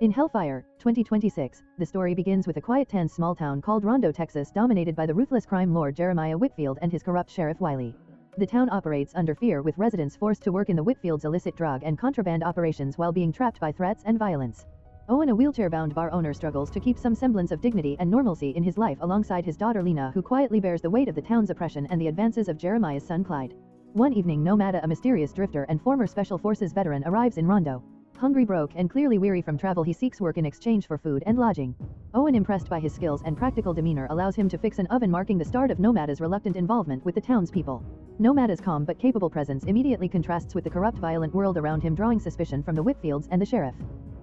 In Hellfire, 2026, the story begins with a quiet tense small town called Rondo, Texas, dominated by the ruthless crime lord Jeremiah Whitfield and his corrupt sheriff Wiley. The town operates under fear, with residents forced to work in the Whitfields' illicit drug and contraband operations while being trapped by threats and violence. Owen, a wheelchair-bound bar owner, struggles to keep some semblance of dignity and normalcy in his life alongside his daughter Lena, who quietly bears the weight of the town's oppression and the advances of Jeremiah's son Clyde. One evening, Nomada, a mysterious drifter and former Special Forces veteran, arrives in Rondo. Hungry, broke, and clearly weary from travel, he seeks work in exchange for food and lodging. Owen, impressed by his skills and practical demeanor, allows him to fix an oven, marking the start of Nomada's reluctant involvement with the townspeople. Nomada's calm but capable presence immediately contrasts with the corrupt, violent world around him, drawing suspicion from the Whitfields and the sheriff.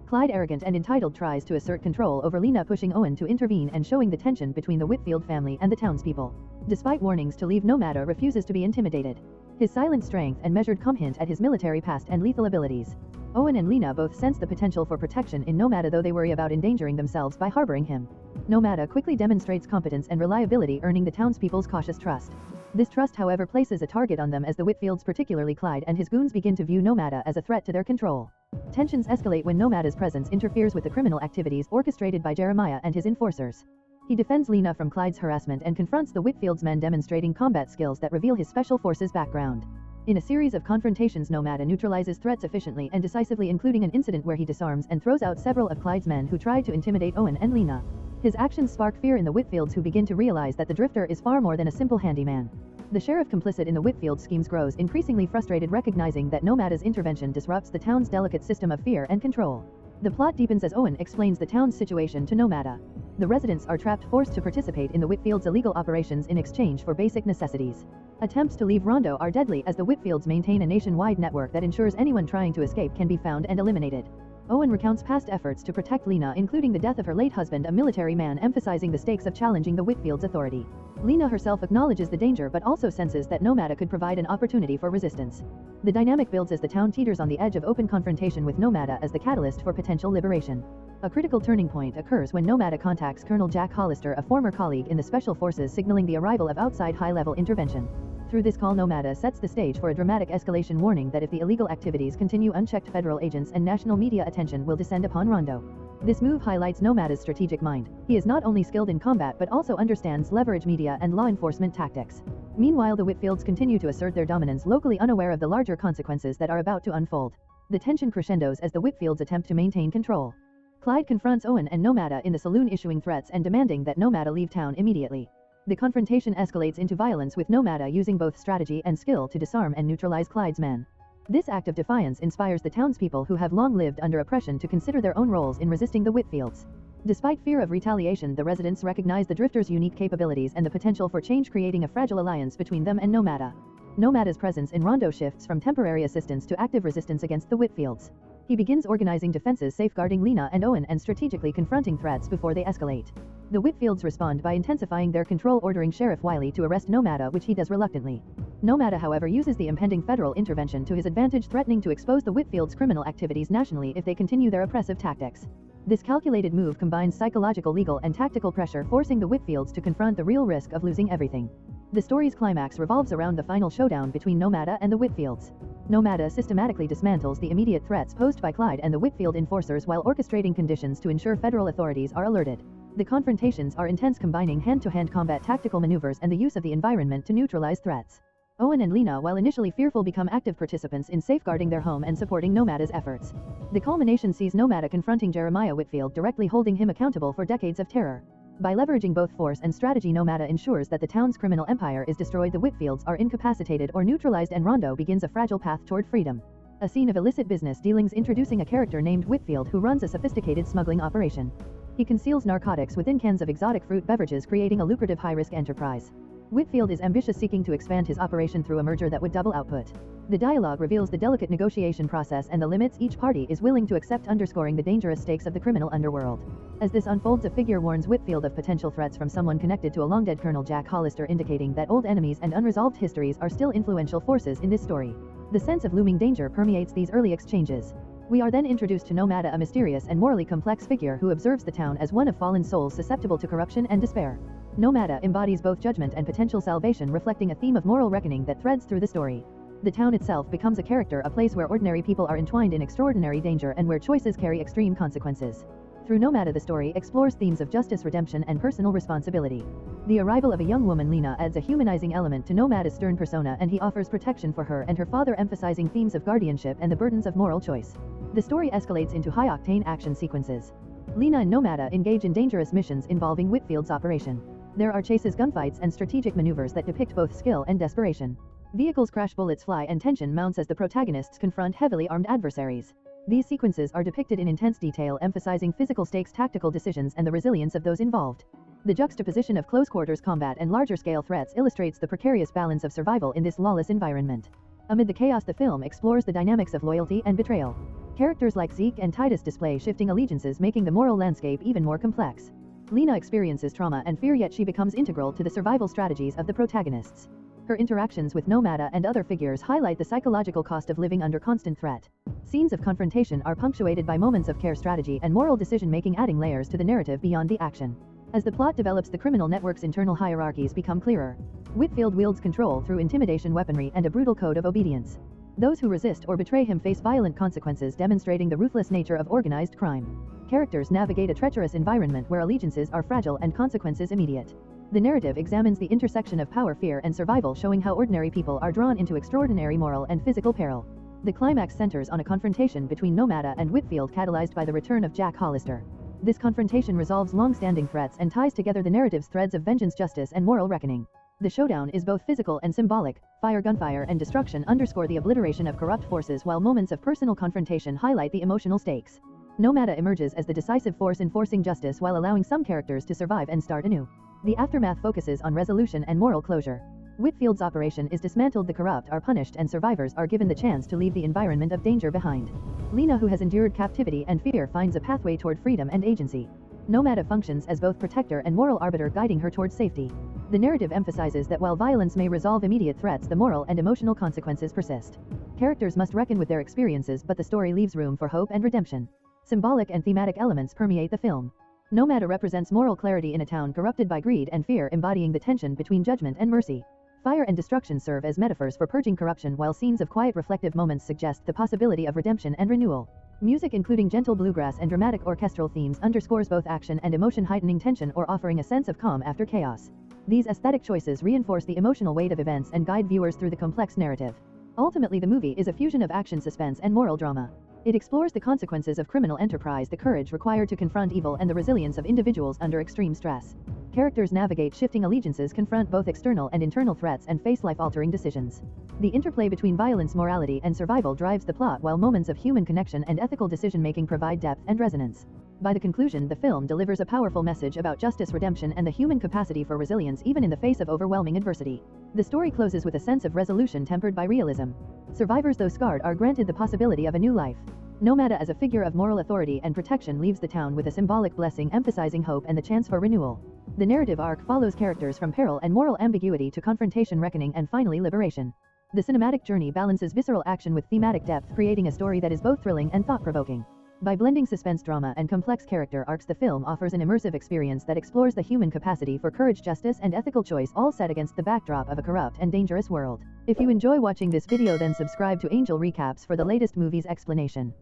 Clyde, arrogant and entitled, tries to assert control over Lena, pushing Owen to intervene and showing the tension between the Whitfield family and the townspeople. Despite warnings to leave, Nomada refuses to be intimidated. His silent strength and measured calm hint at his military past and lethal abilities. Owen and Lena both sense the potential for protection in Nomada, though they worry about endangering themselves by harboring him. Nomada quickly demonstrates competence and reliability, earning the townspeople's cautious trust. This trust, however, places a target on them as the Whitfields, particularly Clyde and his goons, begin to view Nomada as a threat to their control. Tensions escalate when Nomada's presence interferes with the criminal activities orchestrated by Jeremiah and his enforcers. He defends Lena from Clyde's harassment and confronts the Whitfields' men, demonstrating combat skills that reveal his Special Forces background. In a series of confrontations, Nomada neutralizes threats efficiently and decisively, including an incident where he disarms and throws out several of Clyde's men who tried to intimidate Owen and Lena. His actions spark fear in the Whitfields, who begin to realize that the drifter is far more than a simple handyman. The sheriff, complicit in the Whitfield schemes, grows increasingly frustrated, recognizing that Nomada's intervention disrupts the town's delicate system of fear and control. The plot deepens as Owen explains the town's situation to Nomada. The residents are trapped, forced to participate in the Whitfields' illegal operations in exchange for basic necessities. Attempts to leave Rondo are deadly, as the Whitfields maintain a nationwide network that ensures anyone trying to escape can be found and eliminated. Owen recounts past efforts to protect Lena, including the death of her late husband, a military man, emphasizing the stakes of challenging the Whitfields' authority. Lena herself acknowledges the danger but also senses that Nomada could provide an opportunity for resistance. The dynamic builds as the town teeters on the edge of open confrontation, with Nomada as the catalyst for potential liberation. A critical turning point occurs when Nomada contacts Colonel Jack Hollister, a former colleague in the Special Forces, signaling the arrival of outside high-level intervention. Through this call, Nomada sets the stage for a dramatic escalation, warning that if the illegal activities continue unchecked, federal agents and national media attention will descend upon Rondo. This move highlights Nomada's strategic mind. He is not only skilled in combat but also understands leverage, media, and law enforcement tactics. Meanwhile, the Whitfields continue to assert their dominance locally, unaware of the larger consequences that are about to unfold. The tension crescendos as the Whitfields attempt to maintain control. Clyde confronts Owen and Nomada in the saloon, issuing threats and demanding that Nomada leave town immediately. The confrontation escalates into violence, with Nomada using both strategy and skill to disarm and neutralize Clyde's men. This act of defiance inspires the townspeople, who have long lived under oppression, to consider their own roles in resisting the Whitfields. Despite fear of retaliation, the residents recognize the drifter's unique capabilities and the potential for change, creating a fragile alliance between them and Nomada. Nomada's presence in Rondo shifts from temporary assistance to active resistance against the Whitfields. He begins organizing defenses, safeguarding Lena and Owen, and strategically confronting threats before they escalate. The Whitfields respond by intensifying their control, ordering Sheriff Wiley to arrest Nomada, which he does reluctantly. Nomada, however, uses the impending federal intervention to his advantage, threatening to expose the Whitfields' criminal activities nationally if they continue their oppressive tactics. This calculated move combines psychological, legal, and tactical pressure, forcing the Whitfields to confront the real risk of losing everything. The story's climax revolves around the final showdown between Nomada and the Whitfields. Nomada systematically dismantles the immediate threats posed by Clyde and the Whitfield enforcers while orchestrating conditions to ensure federal authorities are alerted. The confrontations are intense, combining hand-to-hand combat, tactical maneuvers, and the use of the environment to neutralize threats. Owen and Lena, while initially fearful, become active participants in safeguarding their home and supporting Nomada's efforts. The culmination sees Nomada confronting Jeremiah Whitfield, directly holding him accountable for decades of terror. By leveraging both force and strategy, Nomada ensures that the town's criminal empire is destroyed, the Whitfields are incapacitated or neutralized, and Rondo begins a fragile path toward freedom. A scene of illicit business dealings, introducing a character named Whitfield who runs a sophisticated smuggling operation. He conceals narcotics within cans of exotic fruit beverages, creating a lucrative high-risk enterprise. Whitfield is ambitious, seeking to expand his operation through a merger that would double output. The dialogue reveals the delicate negotiation process and the limits each party is willing to accept, underscoring the dangerous stakes of the criminal underworld. As this unfolds, a figure warns Whitfield of potential threats from someone connected to a long-dead Colonel Jack Hollister, indicating that old enemies and unresolved histories are still influential forces in this story. The sense of looming danger permeates these early exchanges. We are then introduced to Nomada, a mysterious and morally complex figure who observes the town as one of fallen souls susceptible to corruption and despair. Nomada embodies both judgment and potential salvation, reflecting a theme of moral reckoning that threads through the story. The town itself becomes a character, a place where ordinary people are entwined in extraordinary danger and where choices carry extreme consequences. Through Nomada, the story explores themes of justice, redemption, and personal responsibility. The arrival of a young woman, Lena, adds a humanizing element to Nomada's stern persona, and he offers protection for her and her father, emphasizing themes of guardianship and the burdens of moral choice. The story escalates into high-octane action sequences. Lena and Nomada engage in dangerous missions involving Whitfield's operation. There are chases, gunfights, and strategic maneuvers that depict both skill and desperation. Vehicles crash, bullets fly, and tension mounts as the protagonists confront heavily armed adversaries. These sequences are depicted in intense detail, emphasizing physical stakes, tactical decisions, and the resilience of those involved. The juxtaposition of close-quarters combat and larger-scale threats illustrates the precarious balance of survival in this lawless environment. Amid the chaos, the film explores the dynamics of loyalty and betrayal. Characters like Zeke and Titus display shifting allegiances, making the moral landscape even more complex. Lena experiences trauma and fear, yet she becomes integral to the survival strategies of the protagonists. Her interactions with Nomada and other figures highlight the psychological cost of living under constant threat. Scenes of confrontation are punctuated by moments of care, strategy, and moral decision-making, adding layers to the narrative beyond the action. As the plot develops, the criminal network's internal hierarchies become clearer. Whitfield wields control through intimidation, weaponry, and a brutal code of obedience. Those who resist or betray him face violent consequences, demonstrating the ruthless nature of organized crime. Characters navigate a treacherous environment where allegiances are fragile and consequences immediate. The narrative examines the intersection of power, fear, and survival, showing how ordinary people are drawn into extraordinary moral and physical peril. The climax centers on a confrontation between Nomada and Whitfield, catalyzed by the return of Jack Hollister. This confrontation resolves long-standing threats and ties together the narrative's threads of vengeance, justice, and moral reckoning. The showdown is both physical and symbolic. Fire, gunfire, and destruction underscore the obliteration of corrupt forces, while moments of personal confrontation highlight the emotional stakes. Nomada emerges as the decisive force enforcing justice while allowing some characters to survive and start anew. The aftermath focuses on resolution and moral closure. Whitfield's operation is dismantled, the corrupt are punished, and survivors are given the chance to leave the environment of danger behind. Lena, who has endured captivity and fear, finds a pathway toward freedom and agency. Nomada functions as both protector and moral arbiter, guiding her towards safety. The narrative emphasizes that while violence may resolve immediate threats, the moral and emotional consequences persist. Characters must reckon with their experiences, but the story leaves room for hope and redemption. Symbolic and thematic elements permeate the film. Nomada represents moral clarity in a town corrupted by greed and fear, embodying the tension between judgment and mercy. Fire and destruction serve as metaphors for purging corruption, while scenes of quiet, reflective moments suggest the possibility of redemption and renewal. Music, including gentle bluegrass and dramatic orchestral themes, underscores both action and emotion, heightening tension or offering a sense of calm after chaos. These aesthetic choices reinforce the emotional weight of events and guide viewers through the complex narrative. Ultimately, the movie is a fusion of action, suspense, and moral drama. It explores the consequences of criminal enterprise, the courage required to confront evil, and the resilience of individuals under extreme stress. Characters navigate shifting allegiances, confront both external and internal threats, and face life-altering decisions. The interplay between violence, morality, and survival drives the plot, while moments of human connection and ethical decision-making provide depth and resonance. By the conclusion, the film delivers a powerful message about justice, redemption, and the human capacity for resilience even in the face of overwhelming adversity. The story closes with a sense of resolution tempered by realism. Survivors, though scarred, are granted the possibility of a new life. Nomada, as a figure of moral authority and protection, leaves the town with a symbolic blessing, emphasizing hope and the chance for renewal. The narrative arc follows characters from peril and moral ambiguity to confrontation, reckoning, and finally liberation. The cinematic journey balances visceral action with thematic depth, creating a story that is both thrilling and thought-provoking. By blending suspense, drama, and complex character arcs, the film offers an immersive experience that explores the human capacity for courage, justice, and ethical choice, all set against the backdrop of a corrupt and dangerous world. If you enjoy watching this video, then subscribe to Angel Recaps for the latest movies explanation.